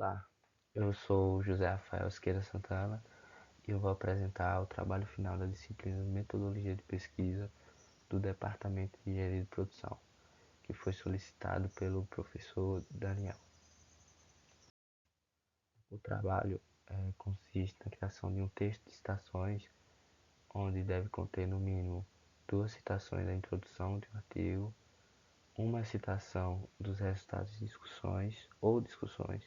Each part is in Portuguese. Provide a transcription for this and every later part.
Olá, eu sou José Rafael Siqueira Santana e eu vou apresentar o trabalho final da disciplina de Metodologia de Pesquisa do Departamento de Engenharia de Produção, que foi solicitado pelo professor Daniel. O trabalho consiste na criação de um texto de citações, onde deve conter no mínimo 2 citações da introdução de um artigo, uma citação dos resultados de discussões ou discussões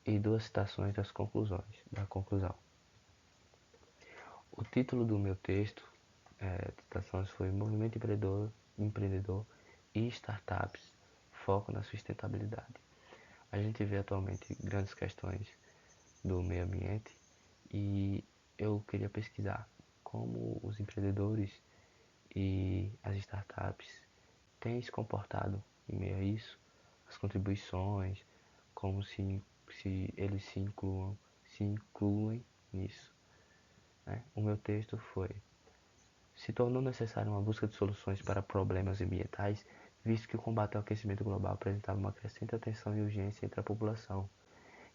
e 2 citações da conclusão. O título do meu texto de citações foi Movimento Empreendedor e Startups, Foco na Sustentabilidade. A gente vê atualmente grandes questões do meio ambiente e eu queria pesquisar como os empreendedores e as startups têm se comportado em meio a isso, as contribuições, como se eles se incluem nisso. O meu texto foi: se tornou necessária uma busca de soluções para problemas ambientais, visto que o combate ao aquecimento global apresentava uma crescente atenção e urgência entre a população.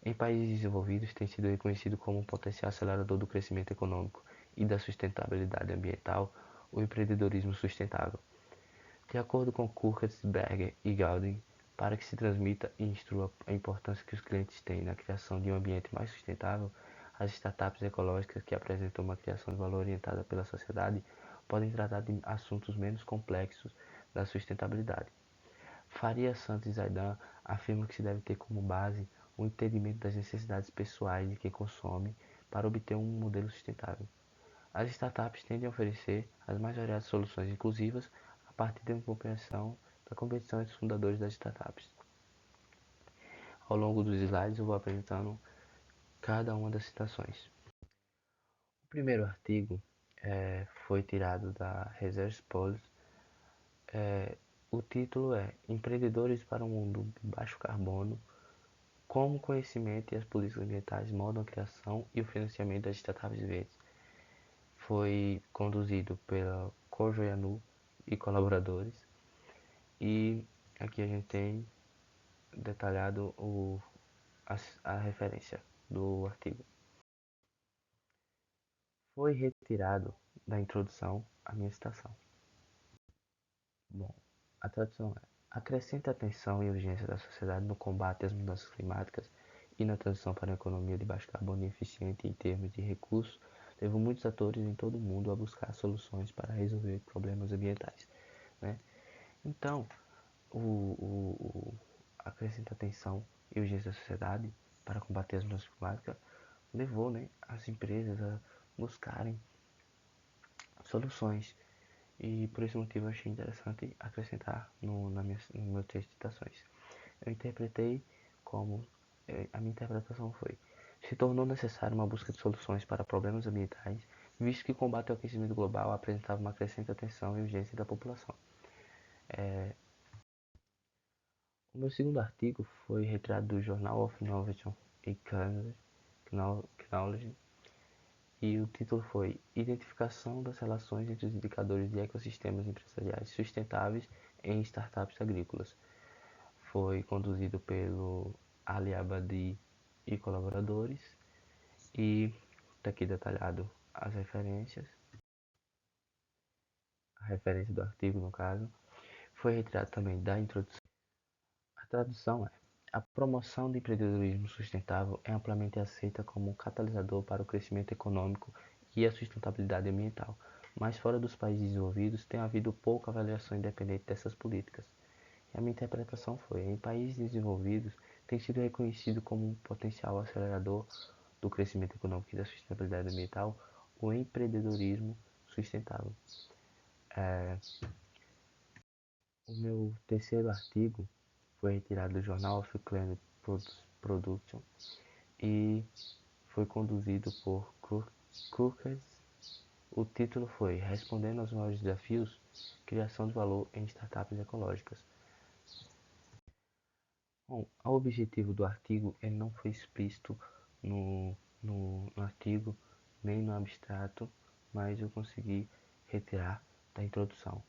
Em países desenvolvidos, tem sido reconhecido como um potencial acelerador do crescimento econômico e da sustentabilidade ambiental, o empreendedorismo sustentável. De acordo com Kurzgesberger e Gaudinger, para que se transmita e instrua a importância que os clientes têm na criação de um ambiente mais sustentável, as startups ecológicas que apresentam uma criação de valor orientada pela sociedade podem tratar de assuntos menos complexos da sustentabilidade. Faria Santos Zaidan afirma que se deve ter como base o entendimento das necessidades pessoais de quem consome para obter um modelo sustentável. As startups tendem a oferecer as mais variadas soluções inclusivas a partir da compreensão entre os fundadores das startups. Ao longo dos slides eu vou apresentando cada uma das citações. O primeiro artigo foi tirado da Research Polls. O título é Empreendedores para um mundo de baixo carbono, como o conhecimento e as políticas ambientais moldam a criação e o financiamento das startups verdes. Foi conduzido pela Corjoianu e colaboradores. E aqui a gente tem detalhado a referência do artigo. Foi retirado da introdução a minha citação. Bom, a tradução é: acrescenta atenção e urgência da sociedade no combate às mudanças climáticas e na transição para uma economia de baixo carbono e eficiente em termos de recursos, levou muitos atores em todo o mundo a buscar soluções para resolver problemas ambientais. Então, acrescenta atenção e urgência da sociedade para combater as mudanças climáticas levou as empresas a buscarem soluções. E por esse motivo eu achei interessante acrescentar no meu texto de citações. Eu interpretei como a minha interpretação foi: se tornou necessária uma busca de soluções para problemas ambientais, visto que o combate ao aquecimento global apresentava uma crescente atenção e urgência da população. O meu segundo artigo foi retirado do Journal of Innovation Technology e o título foi Identificação das relações entre os indicadores de ecossistemas empresariais sustentáveis em startups agrícolas. Foi conduzido pelo Ali Abadi e colaboradores e está aqui detalhado as referências. A referência do artigo, no caso, foi retirado também da introdução. A tradução é: a promoção do empreendedorismo sustentável é amplamente aceita como um catalisador para o crescimento econômico e a sustentabilidade ambiental, mas fora dos países desenvolvidos tem havido pouca avaliação independente dessas políticas. E a minha interpretação foi: em países desenvolvidos tem sido reconhecido como um potencial acelerador do crescimento econômico e da sustentabilidade ambiental o empreendedorismo sustentável. O meu terceiro artigo foi retirado do Journal of Climate Production e foi conduzido por Cookers. O título foi Respondendo aos maiores desafios, criação de valor em startups ecológicas. Bom, o objetivo do artigo ele não foi explícito no artigo, nem no abstrato, mas eu consegui retirar da introdução,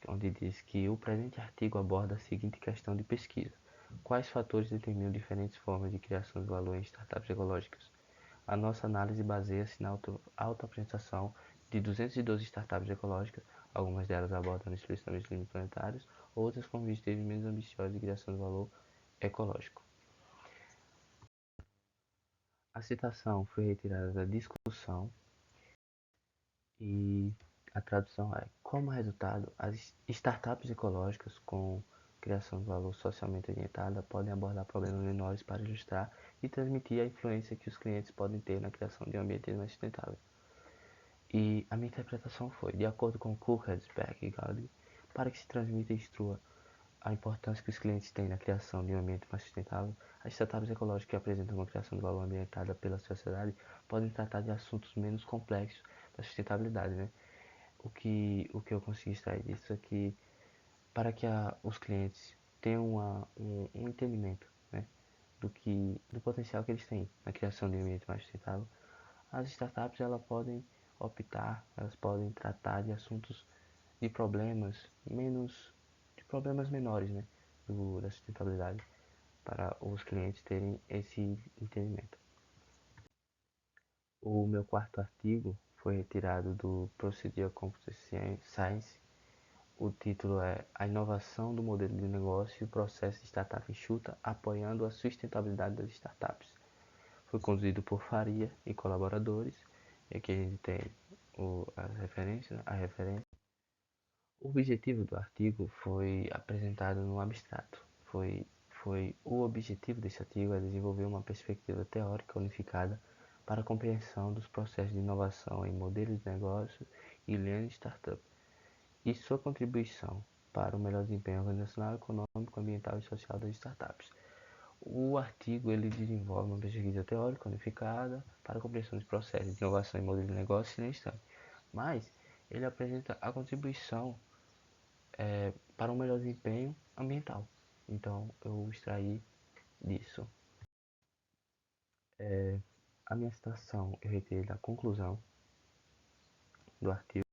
onde diz que o presente artigo aborda a seguinte questão de pesquisa: Quais fatores determinam diferentes formas de criação de valor em startups ecológicas? A nossa análise baseia-se na autoapresentação de 212 startups ecológicas, algumas delas abordando explicitamente os limites planetários, outras com objetivos menos ambiciosos de criação de valor ecológico. A citação foi retirada da discussão e a tradução é: como resultado, as startups ecológicas com criação de valor socialmente orientada podem abordar problemas menores para ilustrar e transmitir a influência que os clientes podem ter na criação de um ambiente mais sustentável. E a minha interpretação foi: de acordo com Coolhead, Beck e Gowdy, para que se transmita e instrua a importância que os clientes têm na criação de um ambiente mais sustentável, as startups ecológicas que apresentam uma criação de valor ambientada pela sociedade podem tratar de assuntos menos complexos da sustentabilidade, né? O que eu consegui extrair disso é que, para que os clientes tenham um entendimento, né, do potencial que eles têm na criação de um ambiente mais sustentável, as startups elas podem tratar de assuntos, de problemas menos, de problemas menores, né, da sustentabilidade, para os clientes terem esse entendimento. O meu quarto artigo foi retirado do Procedural Computer Science. O título é A Inovação do Modelo de Negócio e o Processo de Startup Enxuta, apoiando a sustentabilidade das startups. Foi conduzido por Faria e colaboradores. E aqui a gente tem as referências, a referência. O objetivo do artigo foi apresentado no abstrato. O objetivo desse artigo é desenvolver uma perspectiva teórica unificada para a compreensão dos processos de inovação em modelos de negócio e Lean Startup e sua contribuição para o melhor desempenho organizacional, econômico, ambiental e social das startups. O artigo ele desenvolve uma pesquisa teórica unificada para a compreensão dos processos de inovação em modelos de negócio e Lean Startup, mas ele apresenta a contribuição para um melhor desempenho ambiental. Então, eu extraí disso. A minha citação eu retirei da conclusão do artigo.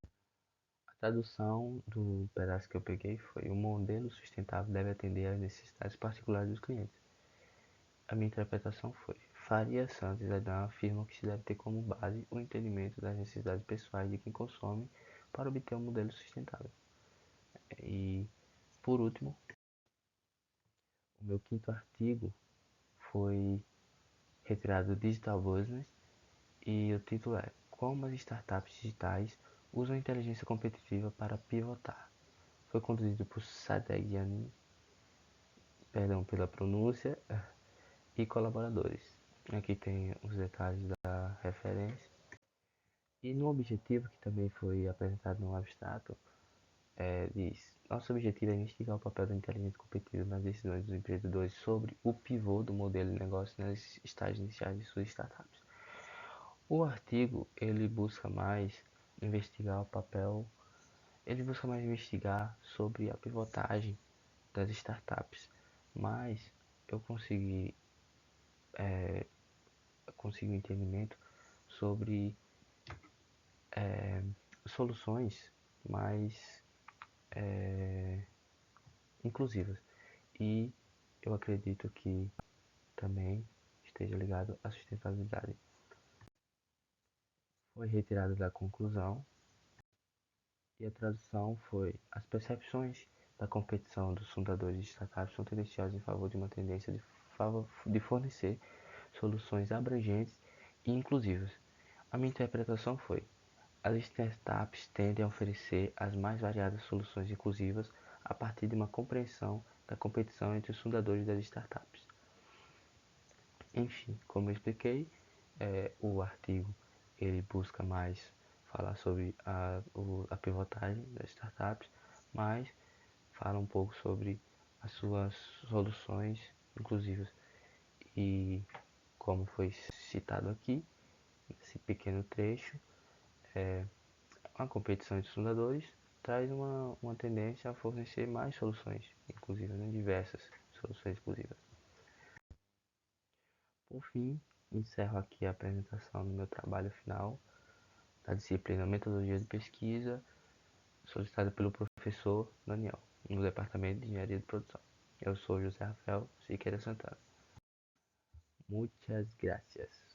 A tradução do pedaço que eu peguei foi: o modelo sustentável deve atender às necessidades particulares dos clientes. A minha interpretação foi: Faria, Santos e Zedão afirmam que se deve ter como base o entendimento das necessidades pessoais de quem consome para obter um modelo sustentável. E, por último, o meu quinto artigo foi retirado do Digital Business e o título é: Como as startups digitais usam a inteligência competitiva para pivotar. Foi conduzido por Sadegh Jani, perdão pela pronúncia, e colaboradores. Aqui tem os detalhes da referência. E no objetivo, que também foi apresentado no abstrato, diz: nosso objetivo é investigar o papel da inteligência competitiva nas decisões dos empreendedores sobre o pivô do modelo de negócio nas estágios iniciais de suas startups. O artigo ele busca mais investigar o papel, ele busca mais investigar sobre a pivotagem das startups, mas eu consegui um entendimento sobre soluções mais inclusivas, e eu acredito que também esteja ligado à sustentabilidade. Foi retirado da conclusão e a tradução foi: as percepções da competição dos fundadores de startups são tendenciosas em favor de uma tendência de fornecer soluções abrangentes e inclusivas. A minha interpretação foi: as startups tendem a oferecer as mais variadas soluções inclusivas a partir de uma compreensão da competição entre os fundadores das startups. Enfim, como eu expliquei, o artigo ele busca mais falar sobre a pivotagem das startups, mas fala um pouco sobre as suas soluções inclusivas. E como foi citado aqui, nesse pequeno trecho, a competição entre os fundadores traz uma tendência a fornecer mais soluções inclusivas, né? Diversas soluções inclusivas. Por fim, encerro aqui a apresentação do meu trabalho final da disciplina Metodologia de Pesquisa, solicitada pelo professor Daniel, no Departamento de Engenharia de Produção. Eu sou José Rafael Siqueira Santana. Muitas gracias.